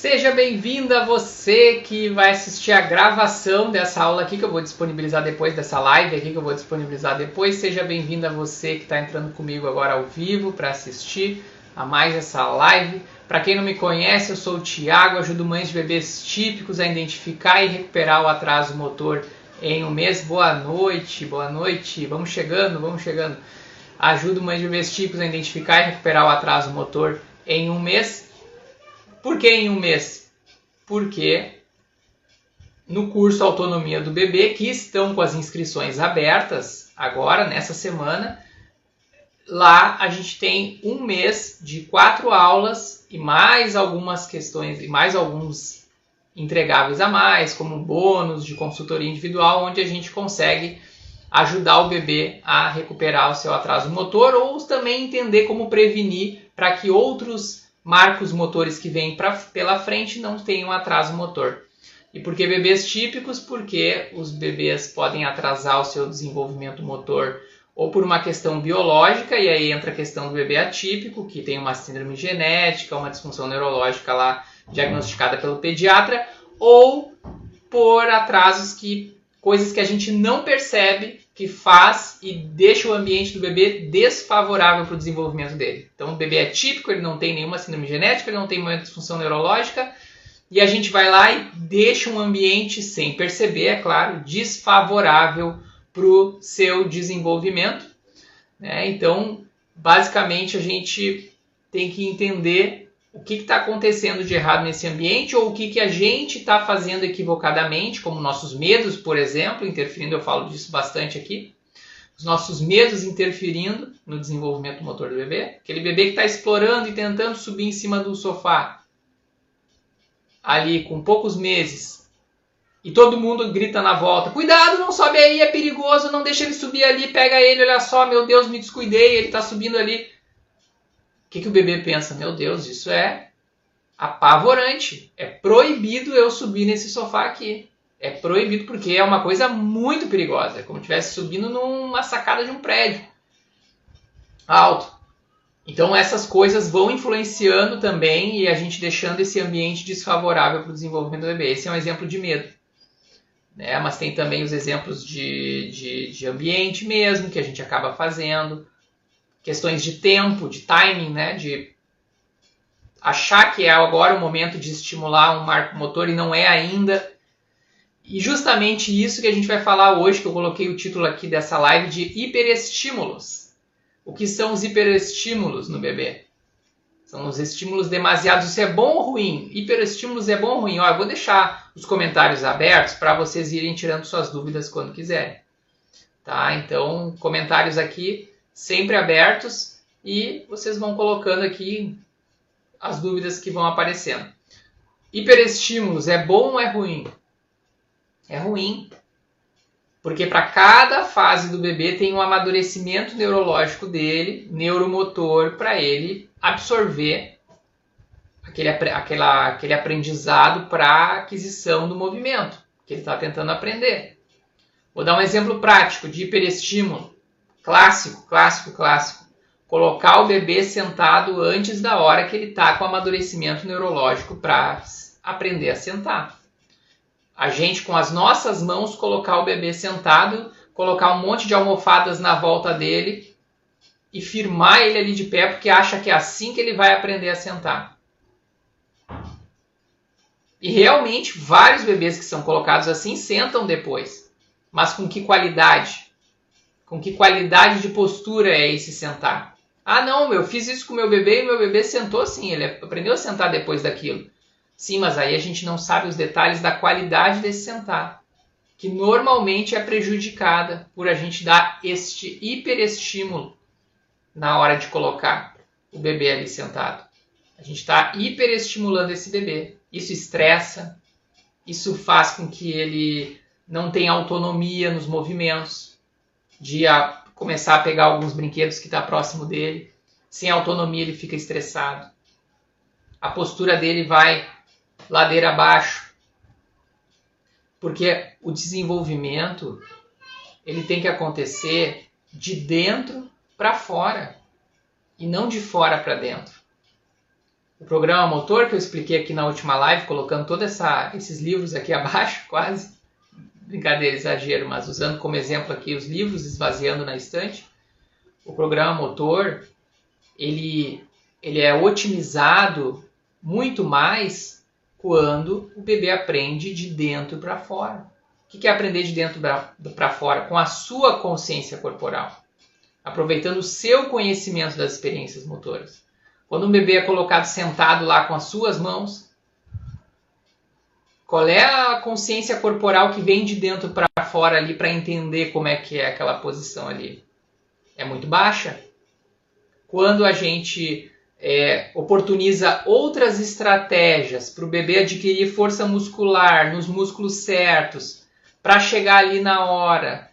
Seja bem-vinda você que vai assistir a gravação dessa aula aqui que eu vou disponibilizar depois, dessa live aqui que eu vou disponibilizar depois. Seja bem-vinda você que está entrando comigo agora ao vivo para assistir a mais essa live. Para quem não me conhece, eu sou o Thiago, ajudo mães de bebês típicos a identificar e recuperar o atraso motor em um mês. Boa noite, vamos chegando. Ajudo mães de bebês típicos a identificar e recuperar o atraso motor em um mês. Por que em um mês? Porque no curso Autonomia do Bebê, que estão com as inscrições abertas agora, nessa semana, lá a gente tem um mês de 4 aulas e mais algumas questões, e mais alguns entregáveis a mais, como bônus de consultoria individual, onde a gente consegue ajudar o bebê a recuperar o seu atraso motor ou também entender como prevenir para que outros marcos motores que vêm pela frente não tenham atraso motor. E por que bebês típicos? Porque os bebês podem atrasar o seu desenvolvimento motor ou por uma questão biológica, e aí entra a questão do bebê atípico, que tem uma síndrome genética, uma disfunção neurológica lá diagnosticada pelo pediatra, ou por atrasos coisas que a gente não percebe, que faz e deixa o ambiente do bebê desfavorável para o desenvolvimento dele. Então o bebê é típico, ele não tem nenhuma síndrome genética, ele não tem nenhuma disfunção neurológica, e a gente vai lá e deixa um ambiente, sem perceber, é claro, desfavorável para o seu desenvolvimento. Então, basicamente, a gente tem que entender o que está acontecendo de errado nesse ambiente ou o que a gente está fazendo equivocadamente, como nossos medos, por exemplo, interferindo, eu falo disso bastante aqui, os nossos medos interferindo no desenvolvimento motor do bebê, aquele bebê que está explorando e tentando subir em cima do sofá, ali com poucos meses, e todo mundo grita na volta, cuidado, não sobe aí, é perigoso, não deixa ele subir ali, pega ele, olha só, meu Deus, me descuidei, ele está subindo ali. O que o bebê pensa? Meu Deus, isso é apavorante. É proibido eu subir nesse sofá aqui. É proibido porque é uma coisa muito perigosa. É como se estivesse subindo numa sacada de um prédio alto. Então essas coisas vão influenciando também e a gente deixando esse ambiente desfavorável para o desenvolvimento do bebê. Esse é um exemplo de medo. Mas tem também os exemplos de ambiente mesmo que a gente acaba fazendo. Questões de tempo, de timing, de achar que é agora o momento de estimular um marco motor e não é ainda. E justamente isso que a gente vai falar hoje, que eu coloquei o título aqui dessa live de hiperestímulos. O que são os hiperestímulos no bebê? São os estímulos demasiados. Isso é bom ou ruim? Hiperestímulos é bom ou ruim? Eu vou deixar os comentários abertos para vocês irem tirando suas dúvidas quando quiserem. Tá? Então, comentários aqui sempre abertos e vocês vão colocando aqui as dúvidas que vão aparecendo. Hiperestímulos é bom ou é ruim? É ruim, porque para cada fase do bebê tem um amadurecimento neurológico dele, neuromotor, para ele absorver aquele aprendizado para aquisição do movimento que ele está tentando aprender. Vou dar um exemplo prático de hiperestímulo. Clássico. Colocar o bebê sentado antes da hora que ele está com amadurecimento neurológico para aprender a sentar. A gente, com as nossas mãos, colocar o bebê sentado, colocar um monte de almofadas na volta dele e firmar ele ali de pé porque acha que é assim que ele vai aprender a sentar. E realmente, vários bebês que são colocados assim sentam depois. Mas com que qualidade? Com que qualidade de postura é esse sentar? Ah, não, eu fiz isso com o meu bebê e meu bebê sentou assim, ele aprendeu a sentar depois daquilo. Sim, mas aí a gente não sabe os detalhes da qualidade desse sentar, que normalmente é prejudicada por a gente dar este hiperestímulo na hora de colocar o bebê ali sentado. A gente está hiperestimulando esse bebê. Isso estressa, isso faz com que ele não tenha autonomia nos movimentos, de começar a pegar alguns brinquedos que está próximo dele. Sem autonomia ele fica estressado. A postura dele vai ladeira abaixo. Porque o desenvolvimento ele tem que acontecer de dentro para fora e não de fora para dentro. o programa motor que eu expliquei aqui na última live, colocando todos esses livros aqui abaixo, quase. Brincadeira, exagero, mas usando como exemplo aqui os livros, esvaziando na estante. O programa motor, ele é otimizado muito mais quando o bebê aprende de dentro para fora. O que é aprender de dentro para fora? Com a sua consciência corporal, aproveitando o seu conhecimento das experiências motoras. Quando um bebê é colocado sentado lá com as suas mãos, qual é a consciência corporal que vem de dentro para fora ali para entender como é que é aquela posição ali? É muito baixa. Quando a gente oportuniza outras estratégias para o bebê adquirir força muscular nos músculos certos, para chegar ali na hora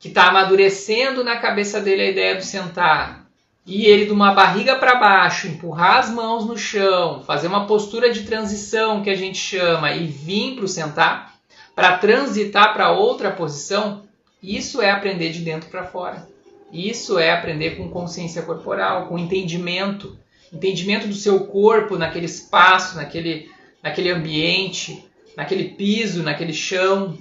que está amadurecendo na cabeça dele a ideia do sentar, e ele de uma barriga para baixo, empurrar as mãos no chão, fazer uma postura de transição que a gente chama e vir para o sentar, para transitar para outra posição, isso é aprender de dentro para fora. Isso é aprender com consciência corporal, com entendimento do seu corpo naquele espaço, naquele ambiente, naquele piso, naquele chão.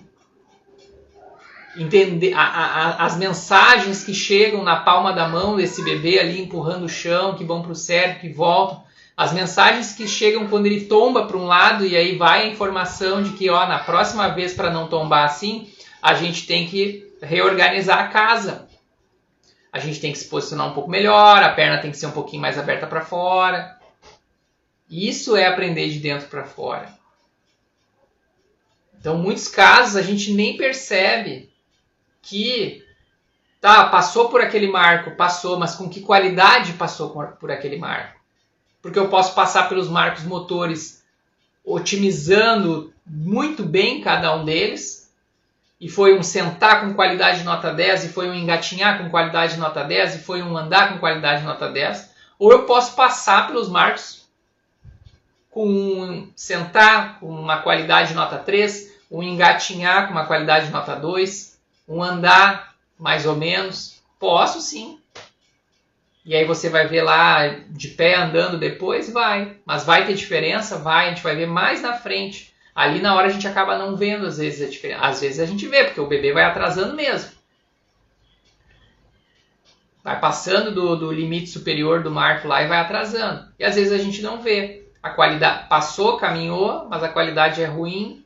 Entender as mensagens que chegam na palma da mão desse bebê ali empurrando o chão, que vão para o cérebro, que voltam. As mensagens que chegam quando ele tomba para um lado e aí vai a informação de que na próxima vez, para não tombar assim, a gente tem que reorganizar a casa. A gente tem que se posicionar um pouco melhor, a perna tem que ser um pouquinho mais aberta para fora. Isso é aprender de dentro para fora. Então, em muitos casos, a gente nem percebe que passou por aquele marco, passou, mas com que qualidade passou por aquele marco? Porque eu posso passar pelos marcos motores otimizando muito bem cada um deles, e foi um sentar com qualidade de nota 10, e foi um engatinhar com qualidade de nota 10, e foi um andar com qualidade de nota 10, ou eu posso passar pelos marcos com um sentar com uma qualidade de nota 3, um engatinhar com uma qualidade de nota 2, um andar mais ou menos. Posso sim. E aí você vai ver lá de pé andando depois? Vai. Mas vai ter diferença? Vai. A gente vai ver mais na frente. Ali na hora a gente acaba não vendo às vezes a diferença. Às vezes a gente vê, porque o bebê vai atrasando mesmo. Vai passando do limite superior do marco lá e vai atrasando. E às vezes a gente não vê. A qualidade passou, caminhou, mas a qualidade é ruim.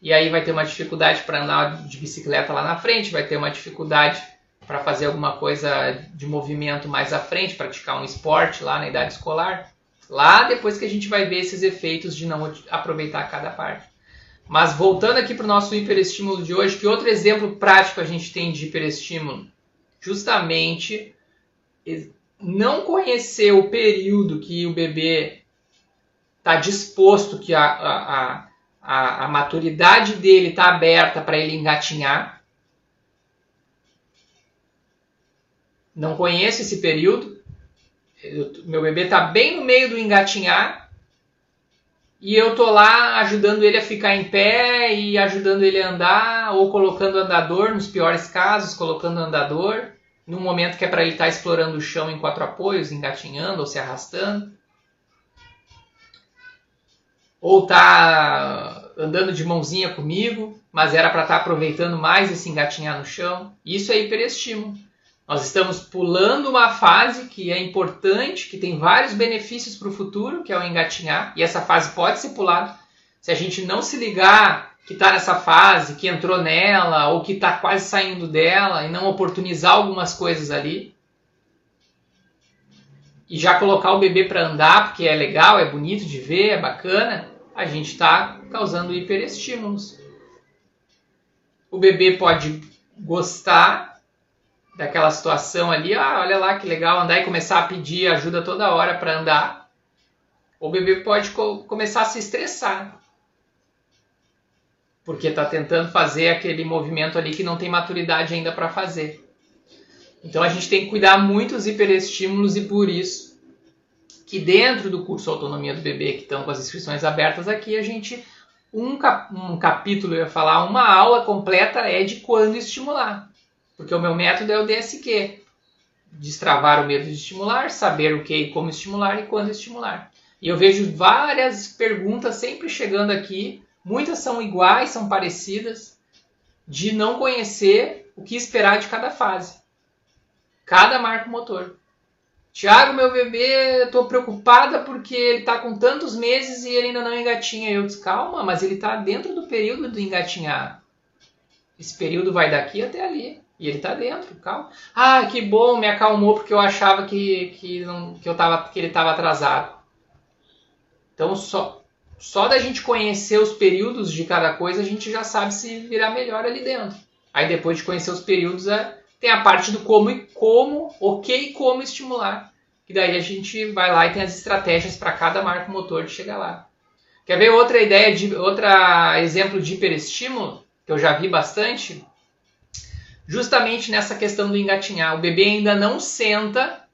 E aí vai ter uma dificuldade para andar de bicicleta lá na frente, vai ter uma dificuldade para fazer alguma coisa de movimento mais à frente, praticar um esporte lá na idade escolar. Lá depois que a gente vai ver esses efeitos de não aproveitar cada parte. Mas voltando aqui para o nosso hiperestímulo de hoje, que outro exemplo prático a gente tem de hiperestímulo? Justamente não conhecer o período que o bebê está disposto, que a maturidade dele está aberta para ele engatinhar. Não conheço esse período. Meu bebê está bem no meio do engatinhar e eu estou lá ajudando ele a ficar em pé e ajudando ele a andar, ou colocando andador, nos piores casos, colocando andador, num momento que é para ele estar explorando o chão em 4 apoios, engatinhando ou se arrastando. Ou está andando de mãozinha comigo, mas era para estar aproveitando mais esse engatinhar no chão. Isso é hiperestímulo. Nós estamos pulando uma fase que é importante, que tem vários benefícios para o futuro, que é o engatinhar, e essa fase pode ser pulada. Se a gente não se ligar que está nessa fase, que entrou nela, ou que está quase saindo dela, e não oportunizar algumas coisas ali, e já colocar o bebê para andar, porque é legal, é bonito de ver, é bacana, a gente está causando hiperestímulos. O bebê pode gostar daquela situação ali, olha lá que legal andar, e começar a pedir ajuda toda hora para andar. O bebê pode começar a se estressar, porque está tentando fazer aquele movimento ali que não tem maturidade ainda para fazer. Então a gente tem que cuidar muito dos hiperestímulos, e por isso que dentro do curso Autonomia do Bebê, que estão com as inscrições abertas aqui, a gente, um capítulo, eu ia falar, uma aula completa é de quando estimular. Porque o meu método é o DSQ. Destravar o medo de estimular, saber o que e como estimular e quando estimular. E eu vejo várias perguntas sempre chegando aqui, muitas são iguais, são parecidas, de não conhecer o que esperar de cada fase, cada marca motor. Tiago, meu bebê, estou preocupada porque ele está com tantos meses e ele ainda não engatinha. Eu disse, calma, mas ele está dentro do período de engatinhar. Esse período vai daqui até ali. E ele está dentro, calma. Ah, que bom, me acalmou porque eu achava que ele estava atrasado. Então, só da gente conhecer os períodos de cada coisa, a gente já sabe se virar melhor ali dentro. Aí depois de conhecer os períodos, tem a parte do como e como estimular. Que daí a gente vai lá e tem as estratégias para cada marca motor de chegar lá. Quer ver outro exemplo de hiperestímulo, que eu já vi bastante? Justamente nessa questão do engatinhar. O bebê ainda não senta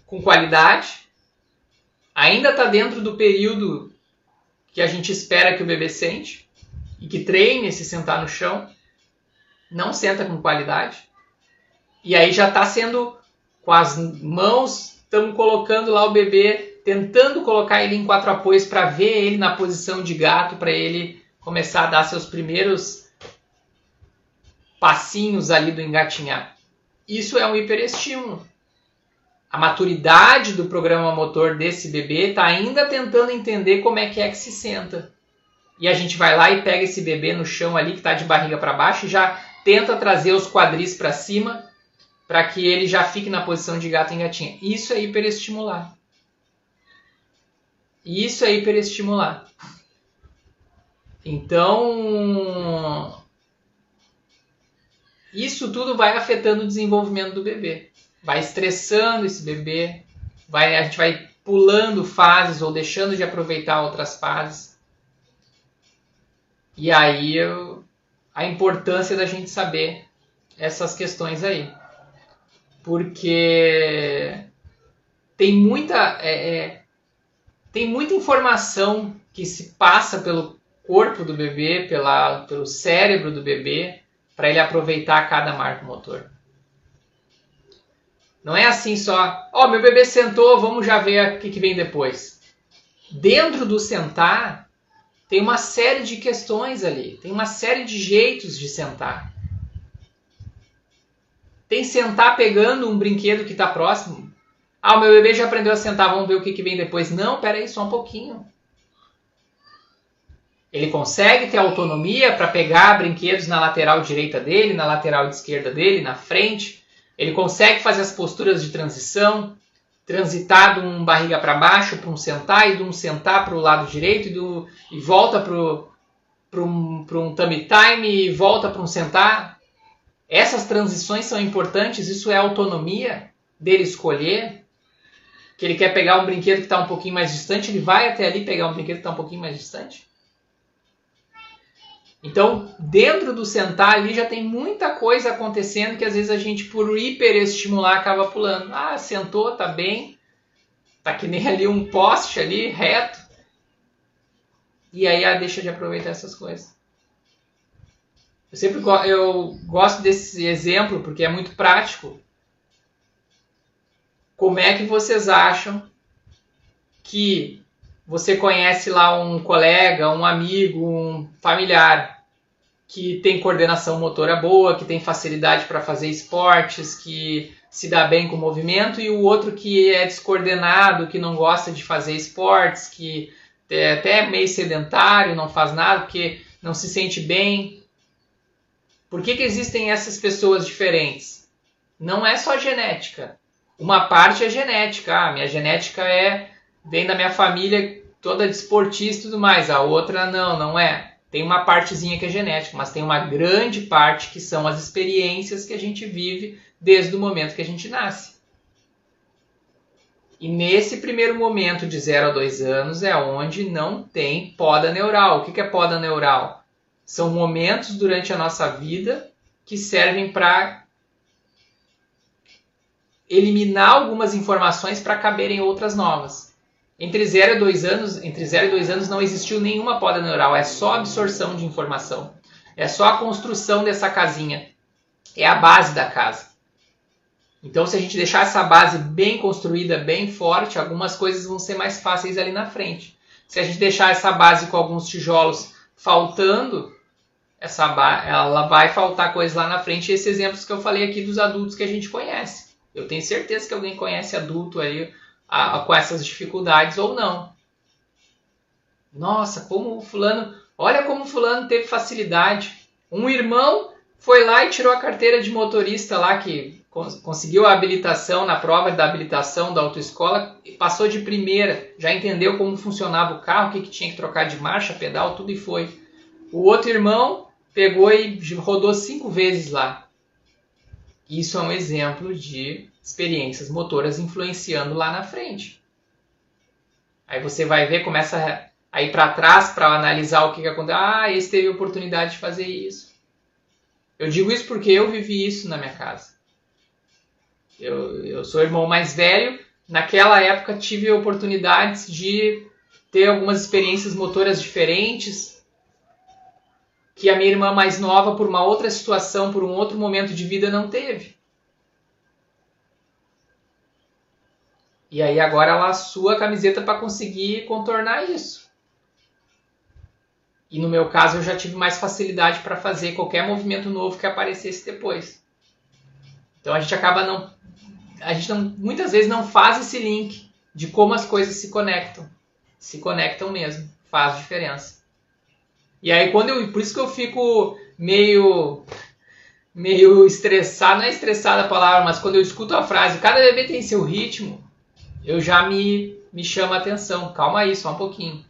com qualidade, ainda está dentro do período que a gente espera que o bebê sente e que treine se sentar no chão, não senta com qualidade, e aí já está sendo, com as mãos, estamos colocando lá o bebê, tentando colocar ele em 4 apoios para ver ele na posição de gato, para ele começar a dar seus primeiros passinhos ali do engatinhar. Isso é um hiperestímulo. A maturidade do programa motor desse bebê está ainda tentando entender como é que se senta. E a gente vai lá e pega esse bebê no chão ali, que está de barriga para baixo, e já tenta trazer os quadris para cima, para que ele já fique na posição de gato engatinha. Isso é hiperestimular. Isso é hiperestimular. Então, isso tudo vai afetando o desenvolvimento do bebê. Vai estressando esse bebê, a gente vai pulando fases ou deixando de aproveitar outras fases. E aí a importância da gente saber essas questões aí. Porque tem muita informação que se passa pelo corpo do bebê, pelo cérebro do bebê, para ele aproveitar cada marco motor. Não é assim só, meu bebê sentou, vamos já ver o que vem depois. Dentro do sentar, tem uma série de questões ali, tem uma série de jeitos de sentar. Tem sentar pegando um brinquedo que está próximo. O meu bebê já aprendeu a sentar, vamos ver o que vem depois. Não, peraí, só um pouquinho. Ele consegue ter autonomia para pegar brinquedos na lateral direita dele, na lateral esquerda dele, na frente. Ele consegue fazer as posturas de transição, transitar de um barriga para baixo para um sentar e de um sentar para o lado direito e volta para um tummy time e volta para um sentar. Essas transições são importantes, isso é autonomia dele escolher. Que ele quer pegar um brinquedo que está um pouquinho mais distante, ele vai até ali pegar um brinquedo que está um pouquinho mais distante. Então, dentro do sentar ali já tem muita coisa acontecendo que às vezes a gente, por hiperestimular, acaba pulando. Sentou, tá bem. Tá que nem ali um poste ali, reto. E aí deixa de aproveitar essas coisas. Eu gosto desse exemplo porque é muito prático. Como é que vocês acham que você conhece lá um colega, um amigo, um familiar que tem coordenação motora boa, que tem facilidade para fazer esportes, que se dá bem com o movimento, e o outro que é descoordenado, que não gosta de fazer esportes, que é até meio sedentário, não faz nada, porque não se sente bem. Por que existem essas pessoas diferentes? Não é só genética. Uma parte é genética. Minha genética vem da minha família toda de esportista e tudo mais. A outra não é. Tem uma partezinha que é genética, mas tem uma grande parte que são as experiências que a gente vive desde o momento que a gente nasce. E nesse primeiro momento de 0 a 2 anos é onde não tem poda neural. O que é poda neural? São momentos durante a nossa vida que servem para eliminar algumas informações para caberem outras novas. Entre 0 e 2 anos não existiu nenhuma poda neural, é só absorção de informação. É só a construção dessa casinha. É a base da casa. Então, se a gente deixar essa base bem construída, bem forte, algumas coisas vão ser mais fáceis ali na frente. Se a gente deixar essa base com alguns tijolos faltando, ela vai faltar coisas lá na frente. E esses exemplos que eu falei aqui dos adultos que a gente conhece. Eu tenho certeza que alguém conhece adulto aí com essas dificuldades ou não. Nossa, olha como o fulano teve facilidade. Um irmão foi lá e tirou a carteira de motorista lá, que conseguiu a habilitação na prova da habilitação da autoescola, e passou de primeira, já entendeu como funcionava o carro, o que tinha que trocar de marcha, pedal, tudo e foi. O outro irmão pegou e rodou 5 vezes lá. Isso é um exemplo de experiências motoras influenciando lá na frente. Aí você vai ver, começa a ir para trás para analisar o que aconteceu. Esse teve a oportunidade de fazer isso. Eu digo isso porque eu vivi isso na minha casa. Eu sou o irmão mais velho. Naquela época tive oportunidades de ter algumas experiências motoras diferentes que a minha irmã mais nova, por uma outra situação, por um outro momento de vida, não teve. E aí agora ela sua a camiseta para conseguir contornar isso. E no meu caso eu já tive mais facilidade para fazer qualquer movimento novo que aparecesse depois. Então a gente muitas vezes não faz esse link de como as coisas se conectam. Se conectam mesmo, faz diferença. E aí por isso que eu fico meio estressado, não é estressada a palavra, mas quando eu escuto a frase, cada bebê tem seu ritmo, eu já me chama a atenção. Calma aí, só um pouquinho.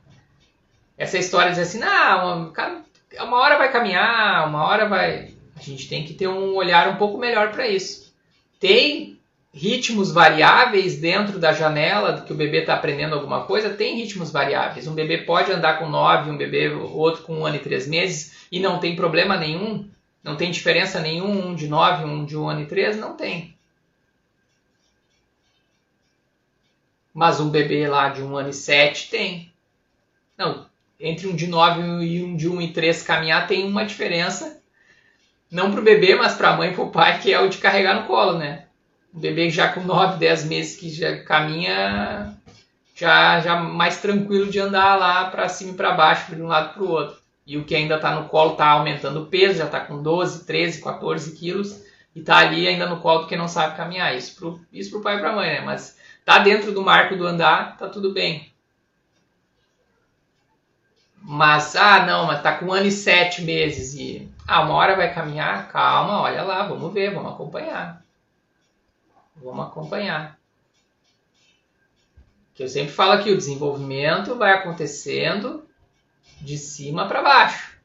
Essa história de dizer assim, uma hora vai caminhar, uma hora vai... A gente tem que ter um olhar um pouco melhor para isso. Tem ritmos variáveis dentro da janela que o bebê está aprendendo alguma coisa, tem ritmos variáveis. Um bebê pode andar com 9, outro com 1 ano e 3 meses e não tem problema nenhum, não tem diferença nenhuma, um de 9, um de 1 ano e 3, não tem. Mas um bebê lá de 1 ano e 7 tem. Não, entre um de 9 e um de 1 e 3 caminhar tem uma diferença. Não para o bebê, mas para a mãe e para o pai, que é o de carregar no colo, né? Um bebê já com 9, 10 meses que já caminha, já mais tranquilo de andar lá para cima e para baixo, de um lado para o outro. E o que ainda está no colo está aumentando o peso, já está com 12, 13, 14 quilos e está ali ainda no colo porque não sabe caminhar. Isso para o pai e para a mãe, né? Mas está dentro do marco do andar, está tudo bem. Mas, mas tá com 1 ano e 7 meses e... uma hora vai caminhar? Calma, olha lá, vamos ver, vamos acompanhar. Vamos acompanhar. Que eu sempre falo aqui, o desenvolvimento vai acontecendo de cima para baixo.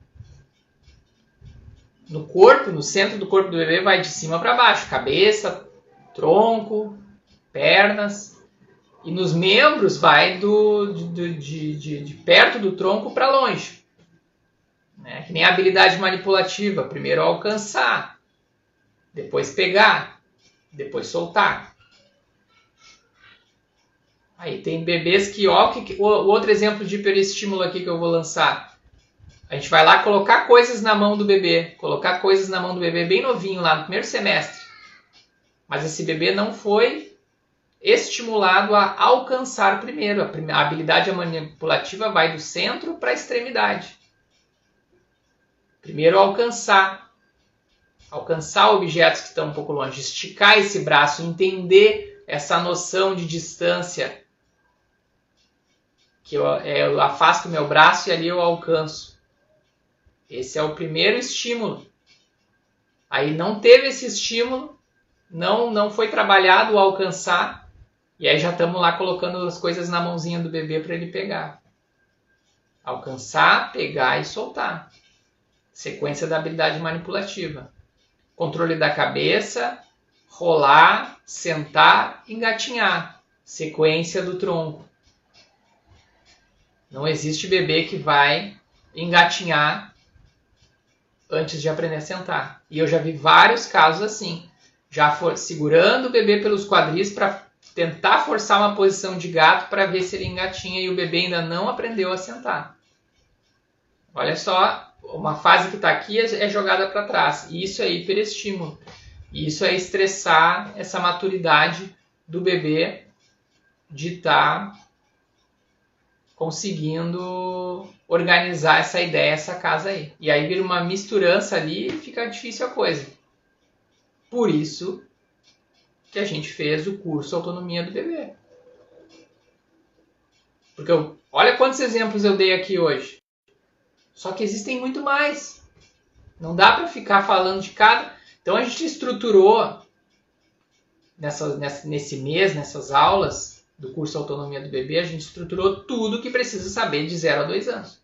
No corpo, no centro do corpo do bebê vai de cima para baixo. Cabeça, tronco, pernas... E nos membros vai de perto do tronco para longe. Né? Que nem a habilidade manipulativa. Primeiro alcançar, depois pegar, depois soltar. Aí tem bebês que... o outro exemplo de hiperestímulo aqui que eu vou lançar. A gente vai lá colocar coisas na mão do bebê. Colocar coisas na mão do bebê bem novinho lá no primeiro semestre. Mas esse bebê não foi... estimulado a alcançar primeiro. A habilidade manipulativa vai do centro para a extremidade. Primeiro alcançar objetos que estão um pouco longe, esticar esse braço, entender essa noção de distância, que eu afasto o meu braço e ali eu alcanço. Esse é o primeiro estímulo. Aí não teve esse estímulo, não foi trabalhado o alcançar, e aí já estamos lá colocando as coisas na mãozinha do bebê para ele pegar. Alcançar, pegar e soltar. Sequência da habilidade manipulativa. Controle da cabeça, rolar, sentar, engatinhar. Sequência do tronco. Não existe bebê que vai engatinhar antes de aprender a sentar. E eu já vi vários casos assim. Já segurando o bebê pelos quadris para tentar forçar uma posição de gato para ver se ele engatinha e o bebê ainda não aprendeu a sentar. Olha só, uma fase que está aqui é jogada para trás. E isso é hiperestímulo. E isso é estressar essa maturidade do bebê de estar conseguindo organizar essa ideia, essa casa aí. E aí vira uma misturança ali e fica difícil a coisa. Por isso que a gente fez o curso Autonomia do Bebê. Porque olha quantos exemplos eu dei aqui hoje. Só que existem muito mais. Não dá para ficar falando de cada. Então a gente estruturou nesse mês, nessas aulas do curso Autonomia do Bebê, a gente estruturou tudo que precisa saber de 0 a 2 anos.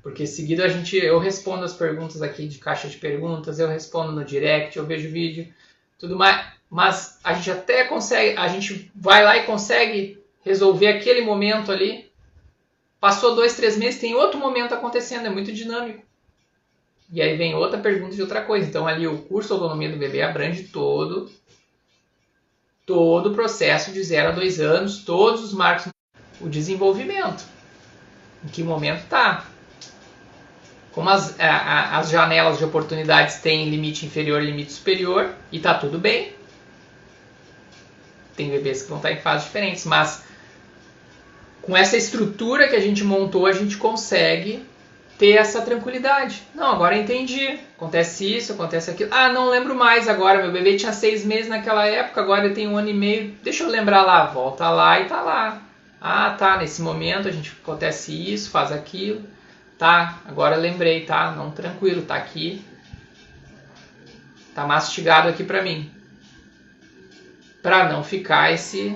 Porque em seguida eu respondo as perguntas aqui de caixa de perguntas, eu respondo no direct, eu vejo vídeo, tudo mais. Mas a gente até consegue, a gente vai lá e consegue resolver aquele momento ali. Passou 2, 3 meses, tem outro momento acontecendo, é muito dinâmico. E aí vem outra pergunta de outra coisa. Então ali o curso Autonomia do Bebê abrange todo o processo de 0 a 2 anos, todos os marcos, o desenvolvimento. Em que momento está? Como as janelas de oportunidades têm limite inferior e limite superior, e está tudo bem. Tem bebês que vão estar em fases diferentes, mas com essa estrutura que a gente montou, a gente consegue ter essa tranquilidade. Não, agora entendi. Acontece isso, acontece aquilo. Ah, não lembro mais agora. Meu bebê tinha 6 meses naquela época, agora ele tem 1 ano e meio. Deixa eu lembrar lá. Volta lá e tá lá. Ah, tá. Nesse momento a gente acontece isso, faz aquilo. Tá, agora lembrei, tá? Não, tranquilo, tá aqui. Tá mastigado aqui pra mim. Pra não ficar esse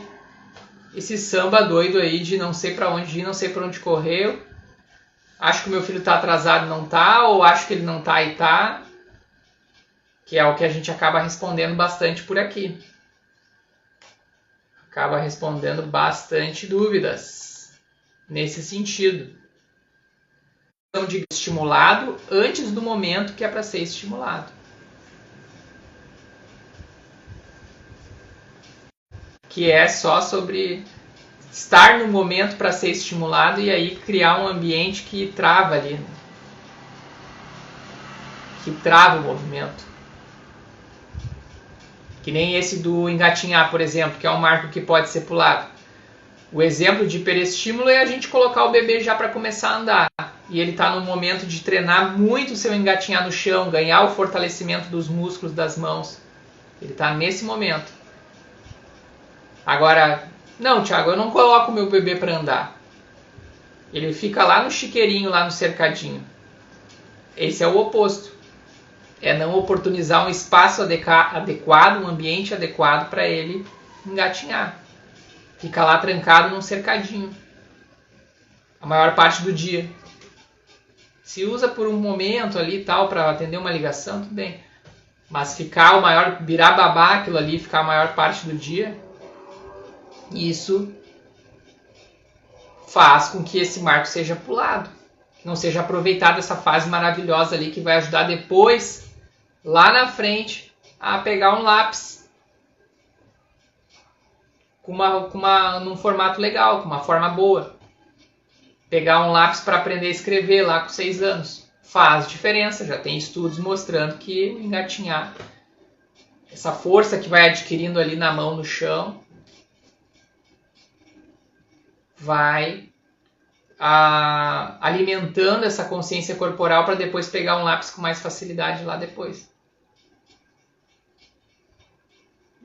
samba doido aí de não sei pra onde ir, não sei pra onde correr. Acho que o meu filho tá atrasado e não tá, ou acho que ele não tá e tá. Que é o que a gente acaba respondendo bastante por aqui. Acaba respondendo bastante dúvidas nesse sentido. De estimulado antes do momento que é para ser estimulado. Que é só sobre estar no momento para ser estimulado e aí criar um ambiente que trava ali, né? Que trava o movimento. Que nem esse do engatinhar, por exemplo, que é um marco que pode ser pulado. O exemplo de hiperestímulo é a gente colocar o bebê já para começar a andar. E ele está no momento de treinar muito o seu engatinhar no chão, ganhar o fortalecimento dos músculos das mãos. Ele está nesse momento. Agora, não, Thiago, eu não coloco o meu bebê para andar. Ele fica lá no chiqueirinho, lá no cercadinho. Esse é o oposto. É não oportunizar um espaço adequado, um ambiente adequado para ele engatinhar. Fica lá trancado num cercadinho. A maior parte do dia. Se usa por um momento ali e tal para atender uma ligação, tudo bem. Mas virar babá aquilo ali, ficar a maior parte do dia, isso faz com que esse marco seja pulado. Não seja aproveitado essa fase maravilhosa ali que vai ajudar depois, lá na frente, a pegar um lápis num formato legal, com uma forma boa. Pegar um lápis para aprender a escrever lá com 6 anos. Faz diferença, já tem estudos mostrando que engatinhar, essa força que vai adquirindo ali na mão, no chão, vai alimentando essa consciência corporal para depois pegar um lápis com mais facilidade lá depois.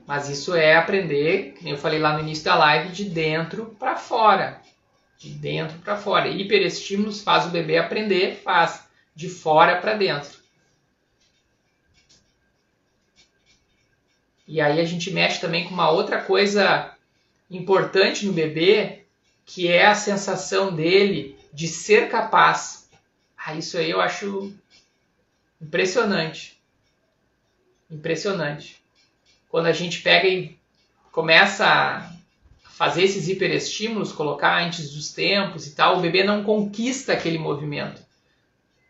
Mas isso é aprender, como eu falei lá no início da live, de dentro para fora. De dentro para fora. Hiperestímulos faz o bebê aprender, faz de fora para dentro. E aí a gente mexe também com uma outra coisa importante no bebê, que é a sensação dele de ser capaz. Isso aí eu acho impressionante. Impressionante. Quando a gente pega e começa a fazer esses hiperestímulos, colocar antes dos tempos e tal, o bebê não conquista aquele movimento.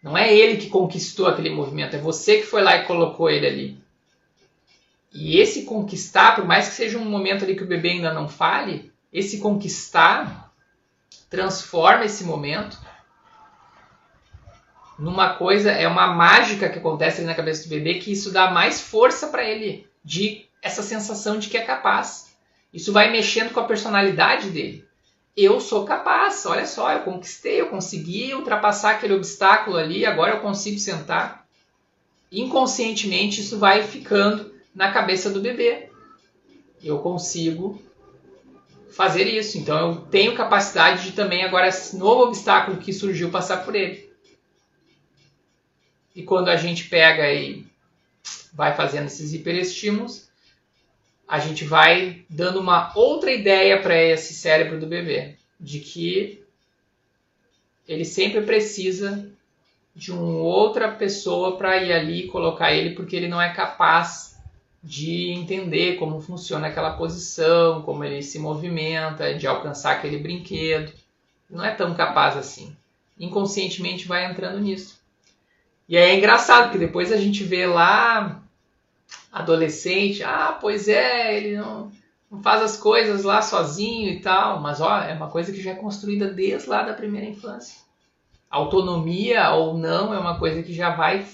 Não é ele que conquistou aquele movimento, é você que foi lá e colocou ele ali. E esse conquistar, por mais que seja um momento ali que o bebê ainda não fale, esse conquistar transforma esse momento numa coisa, é uma mágica que acontece ali na cabeça do bebê, que isso dá mais força para ele, de essa sensação de que é capaz. Isso vai mexendo com a personalidade dele. Eu sou capaz, olha só, eu conquistei, eu consegui ultrapassar aquele obstáculo ali, agora eu consigo sentar. Inconscientemente isso vai ficando na cabeça do bebê. Eu consigo fazer isso, então eu tenho capacidade de também agora esse novo obstáculo que surgiu passar por ele. E quando a gente pega e vai fazendo esses hiperestímulos, a gente vai dando uma outra ideia para esse cérebro do bebê, de que ele sempre precisa de uma outra pessoa para ir ali e colocar ele, porque ele não é capaz de entender como funciona aquela posição, como ele se movimenta, de alcançar aquele brinquedo. Não é tão capaz assim. Inconscientemente vai entrando nisso. E aí é engraçado, porque depois a gente vê lá adolescente, pois é, ele não faz as coisas lá sozinho e tal, mas ó, é uma coisa que já é construída desde lá da primeira infância. Autonomia ou não é uma coisa que já vai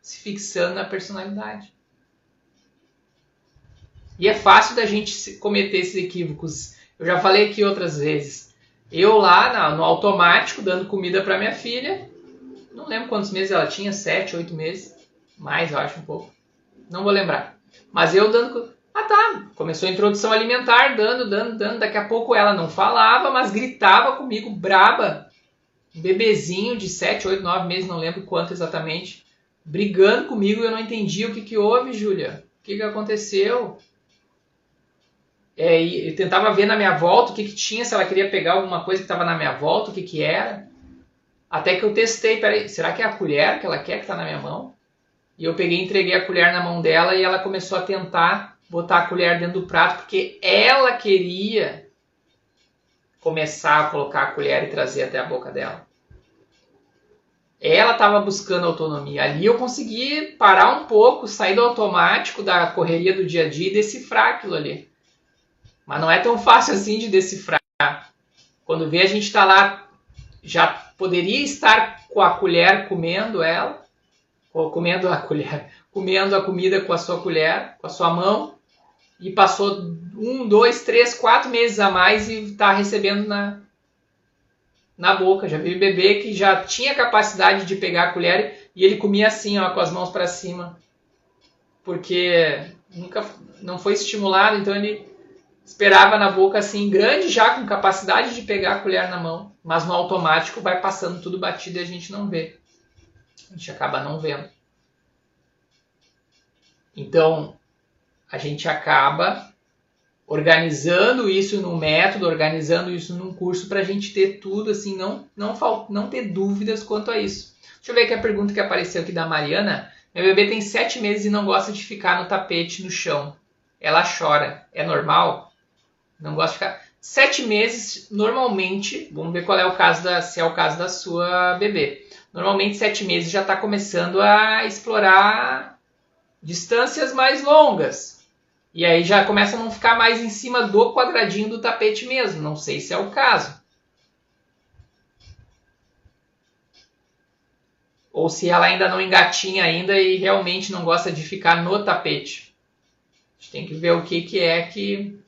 se fixando na personalidade. E é fácil da gente cometer esses equívocos. Eu já falei aqui outras vezes. Eu lá no automático, dando comida para minha filha, não lembro quantos meses ela tinha, 7, 8 meses, mais eu acho um pouco. Não vou lembrar. Mas eu dando... Começou a introdução alimentar, dando. Daqui a pouco ela não falava, mas gritava comigo, braba. Um bebezinho de 7, 8, 9 meses, não lembro quanto exatamente, brigando comigo e eu não entendia o que houve, Júlia. O que aconteceu? Eu tentava ver na minha volta o que tinha, se ela queria pegar alguma coisa que estava na minha volta, o que era. Até que eu testei, peraí, será que é a colher que ela quer que está na minha mão? E eu peguei e entreguei a colher na mão dela e ela começou a tentar botar a colher dentro do prato, porque ela queria começar a colocar a colher e trazer até a boca dela. Ela estava buscando autonomia. Ali eu consegui parar um pouco, sair do automático, da correria do dia a dia e decifrar aquilo ali. Mas não é tão fácil assim de decifrar. Quando vê, a gente está lá, já poderia estar com a colher comendo ela, ou comendo a comida com a sua colher, com a sua mão, e passou 1, 2, 3, 4 meses a mais e está recebendo na boca. Já vi bebê que já tinha capacidade de pegar a colher e ele comia assim, ó, com as mãos para cima, porque nunca não foi estimulado, então ele esperava na boca assim, grande já, com capacidade de pegar a colher na mão, mas no automático vai passando tudo batido e a gente não vê. A gente acaba não vendo. Então, a gente acaba organizando isso num método, organizando isso num curso para a gente ter tudo, assim, não ter dúvidas quanto a isso. Deixa eu ver aqui a pergunta que apareceu aqui da Mariana. Meu bebê tem 7 meses e não gosta de ficar no tapete, no chão. Ela chora. É normal? Não gosta de ficar... 7 meses, normalmente, vamos ver qual é o caso se é o caso da sua bebê. Normalmente 7 meses já está começando a explorar distâncias mais longas. E aí já começa a não ficar mais em cima do quadradinho do tapete mesmo. Não sei se é o caso. Ou se ela ainda não engatinha ainda e realmente não gosta de ficar no tapete. A gente tem que ver o que é que...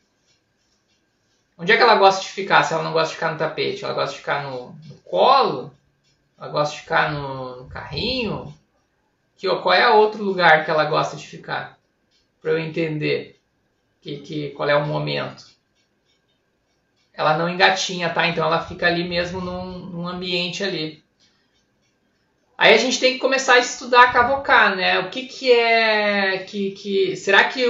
Onde é que ela gosta de ficar se ela não gosta de ficar no tapete? Ela gosta de ficar no colo? Ela gosta de ficar no carrinho? Qual é outro lugar que ela gosta de ficar? Para eu entender qual é o momento. Ela não engatinha, tá? Então ela fica ali mesmo num ambiente ali. Aí a gente tem que começar a estudar, a cavocar, né? O que é... será que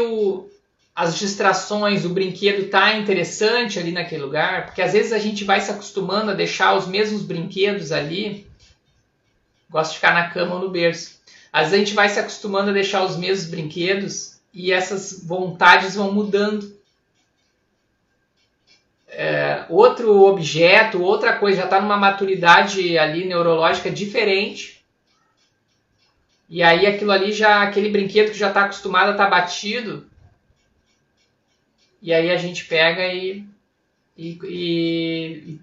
as distrações, o brinquedo tá interessante ali naquele lugar? Porque às vezes a gente vai se acostumando a deixar os mesmos brinquedos ali. Gosta de ficar na cama ou no berço. Às vezes a gente vai se acostumando a deixar os mesmos brinquedos e essas vontades vão mudando. Outro objeto, outra coisa, já está numa maturidade ali neurológica diferente. E aí aquilo ali aquele brinquedo que já está acostumado a estar batido. E aí a gente pega e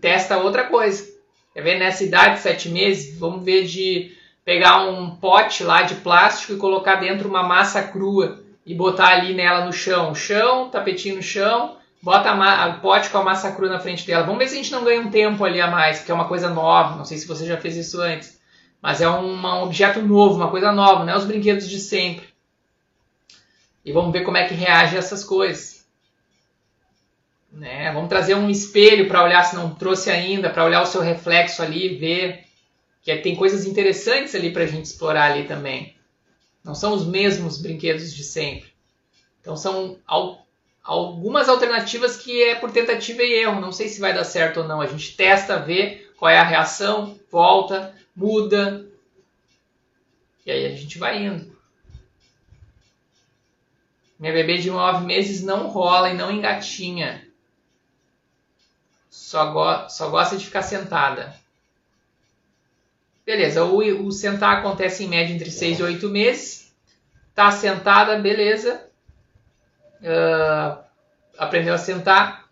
testa outra coisa. Quer ver? Nessa idade, 7 meses, vamos ver de pegar um pote lá de plástico e colocar dentro uma massa crua e botar ali nela no chão. Tapetinho no chão, bota o pote com a massa crua na frente dela. Vamos ver se a gente não ganha um tempo ali a mais, porque é uma coisa nova. Não sei se você já fez isso antes. Mas é um objeto novo, uma coisa nova, não é os brinquedos de sempre. E vamos ver como é que reage a essas coisas. Né? Vamos trazer um espelho para olhar, se não trouxe ainda, para olhar o seu reflexo ali, ver que tem coisas interessantes ali para a gente explorar ali também. Não são os mesmos brinquedos de sempre. Então são algumas alternativas que é por tentativa e erro. Não sei se vai dar certo ou não. A gente testa, vê qual é a reação, volta, muda. E aí a gente vai indo. Minha bebê de 9 meses não rola e não engatinha. Só gosta de ficar sentada. Beleza, o sentar acontece em média entre 6 e 8 meses. Tá sentada, beleza. Aprendeu a sentar.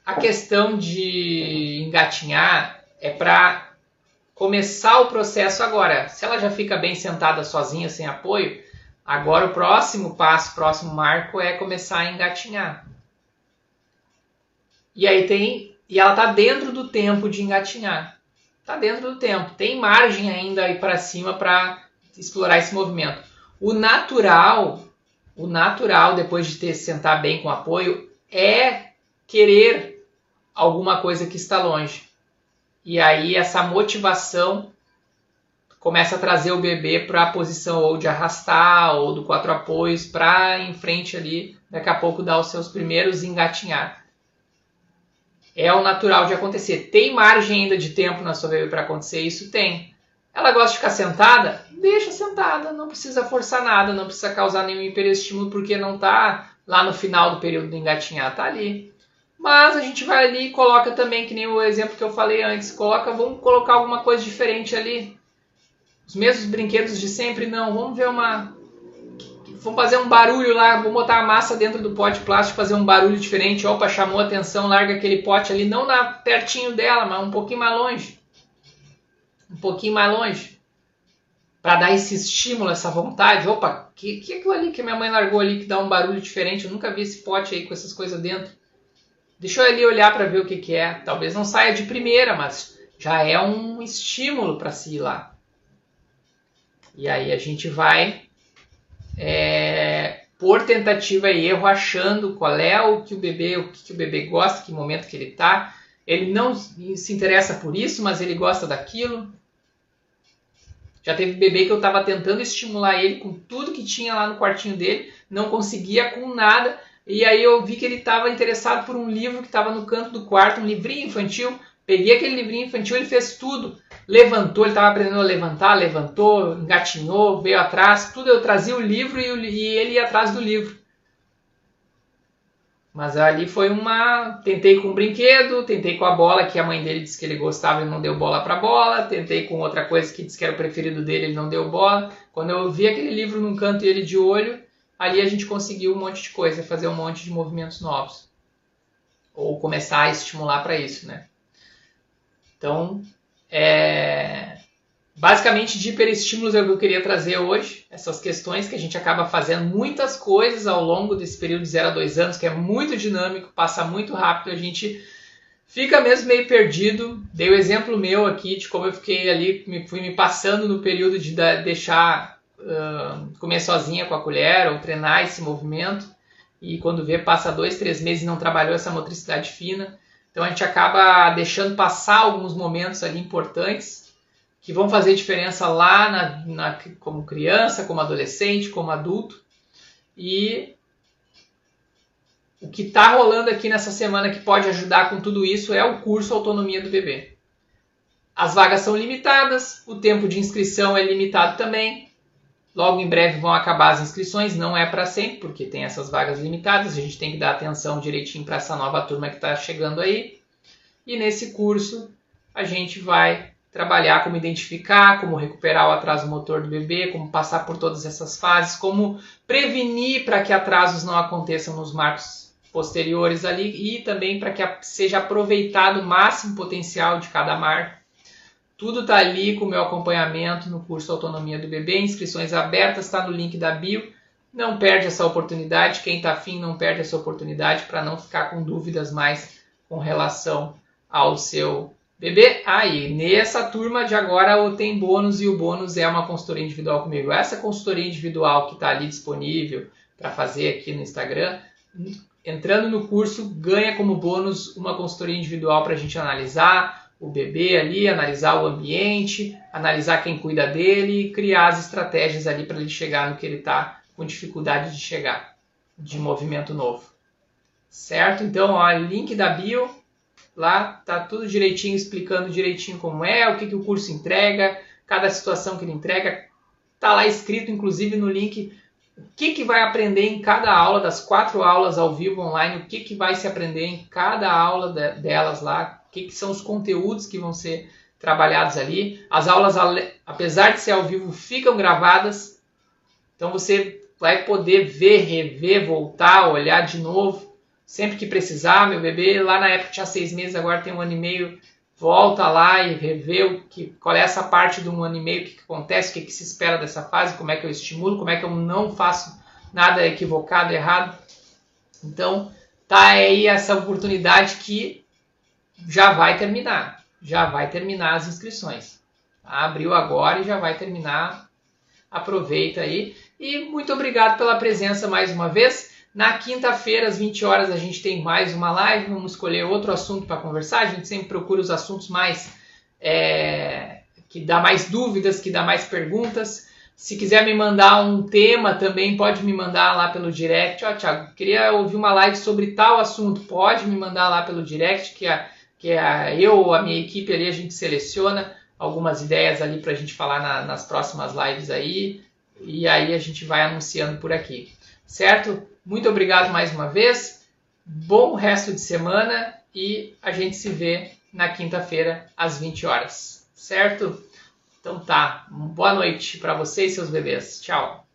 A questão de engatinhar é para começar o processo agora. Se ela já fica bem sentada sozinha, sem apoio, agora o próximo passo, o próximo marco é começar a engatinhar. E ela está dentro do tempo de engatinhar. Está dentro do tempo. Tem margem ainda aí para cima para explorar esse movimento. O natural, depois de sentar bem com apoio, é querer alguma coisa que está longe. E aí essa motivação começa a trazer o bebê para a posição ou de arrastar ou do 4 apoios para em frente ali, daqui a pouco dar os seus primeiros engatinhar. É o natural de acontecer. Tem margem ainda de tempo na sua bebê para acontecer? Isso tem. Ela gosta de ficar sentada? Deixa sentada, não precisa forçar nada, não precisa causar nenhum hiperestímulo porque não está lá no final do período do engatinhar, está ali. Mas a gente vai ali e coloca também, que nem o exemplo que eu falei antes, vamos colocar alguma coisa diferente ali. Os mesmos brinquedos de sempre, não, vamos fazer um barulho lá, vamos botar a massa dentro do pote de plástico, fazer um barulho diferente. Opa, chamou a atenção, larga aquele pote ali, não pertinho dela, mas um pouquinho mais longe. Um pouquinho mais longe. Para dar esse estímulo, essa vontade. Opa, que é aquilo ali que minha mãe largou ali que dá um barulho diferente? Eu nunca vi esse pote aí com essas coisas dentro. Deixa eu ali olhar para ver o que é. Talvez não saia de primeira, mas já é um estímulo para se ir lá. E aí a gente vai, por tentativa e erro, achando qual é o que o bebê gosta, que momento que ele está. Ele não se interessa por isso, mas ele gosta daquilo. Já teve bebê que eu estava tentando estimular ele com tudo que tinha lá no quartinho dele, não conseguia com nada. E aí eu vi que ele estava interessado por um livro que estava no canto do quarto, um livrinho infantil. Peguei aquele livrinho infantil, ele fez tudo. Levantou, ele estava aprendendo a levantar, levantou, engatinhou, veio atrás, tudo. Eu trazia o livro e ele ia atrás do livro. Mas ali foi tentei com um brinquedo, tentei com a bola, que a mãe dele disse que ele gostava e não deu bola para a bola. Tentei com outra coisa que disse que era o preferido dele, ele não deu bola. Quando eu vi aquele livro num canto e ele de olho, ali a gente conseguiu um monte de coisa, fazer um monte de movimentos novos. Ou começar a estimular para isso, né? Então, basicamente de hiperestímulos é o que eu queria trazer hoje. Essas questões que a gente acaba fazendo muitas coisas ao longo desse período de 0 a 2 anos, que é muito dinâmico, passa muito rápido, a gente fica mesmo meio perdido. Dei o exemplo meu aqui de como eu fiquei ali, fui me passando no período de deixar comer sozinha com a colher ou treinar esse movimento. E quando vê, passa 2, 3 meses e não trabalhou essa motricidade fina. Então a gente acaba deixando passar alguns momentos ali importantes que vão fazer diferença lá como criança, como adolescente, como adulto. E o que está rolando aqui nessa semana que pode ajudar com tudo isso é o curso Autonomia do Bebê. As vagas são limitadas, o tempo de inscrição é limitado também. Logo em breve vão acabar as inscrições, não é para sempre, porque tem essas vagas limitadas, a gente tem que dar atenção direitinho para essa nova turma que está chegando aí. E nesse curso a gente vai trabalhar como identificar, como recuperar o atraso motor do bebê, como passar por todas essas fases, como prevenir para que atrasos não aconteçam nos marcos posteriores ali e também para que seja aproveitado o máximo potencial de cada marco. Tudo tá ali com o meu acompanhamento no curso Autonomia do Bebê. Inscrições abertas, está no link da bio. Não perde essa oportunidade. Quem tá afim não perde essa oportunidade para não ficar com dúvidas mais com relação ao seu bebê. Aí, nessa turma de agora tem bônus e o bônus é uma consultoria individual comigo. Essa consultoria individual que está ali disponível para fazer aqui no Instagram, entrando no curso, ganha como bônus uma consultoria individual para a gente analisar o bebê ali, analisar o ambiente, analisar quem cuida dele e criar as estratégias ali para ele chegar no que ele está com dificuldade de chegar, de movimento novo. Certo? Então, ó, link da bio, lá tá tudo direitinho, explicando direitinho como é, o que o curso entrega, cada situação que ele entrega. Tá lá escrito, inclusive, no link, o que vai aprender em cada aula, das 4 aulas ao vivo online, o que vai se aprender em cada aula delas lá, o que são os conteúdos que vão ser trabalhados ali. As aulas, apesar de ser ao vivo, ficam gravadas, então você vai poder ver, rever, voltar, olhar de novo, sempre que precisar. Meu bebê lá na época tinha 6 meses, agora tem 1 ano e meio, volta lá e revê qual é essa parte do 1 ano e meio, o que acontece, o que se espera dessa fase, como é que eu estimulo, como é que eu não faço nada equivocado, errado. Então, tá aí essa oportunidade que já vai terminar as inscrições. Abriu agora e já vai terminar, aproveita aí. E muito obrigado pela presença mais uma vez. Na quinta-feira, às 20 horas, a gente tem mais uma live. Vamos escolher outro assunto para conversar. A gente sempre procura os assuntos mais que dá mais dúvidas, que dá mais perguntas. Se quiser me mandar um tema também, pode me mandar lá pelo direct. Ó, Thiago, queria ouvir uma live sobre tal assunto. Pode me mandar lá pelo direct, eu ou a minha equipe ali, a gente seleciona algumas ideias ali para a gente falar nas próximas lives aí. E aí a gente vai anunciando por aqui. Certo? Muito obrigado mais uma vez. Bom resto de semana e a gente se vê na quinta-feira às 20 horas. Certo? Então tá. Boa noite para você e seus bebês. Tchau.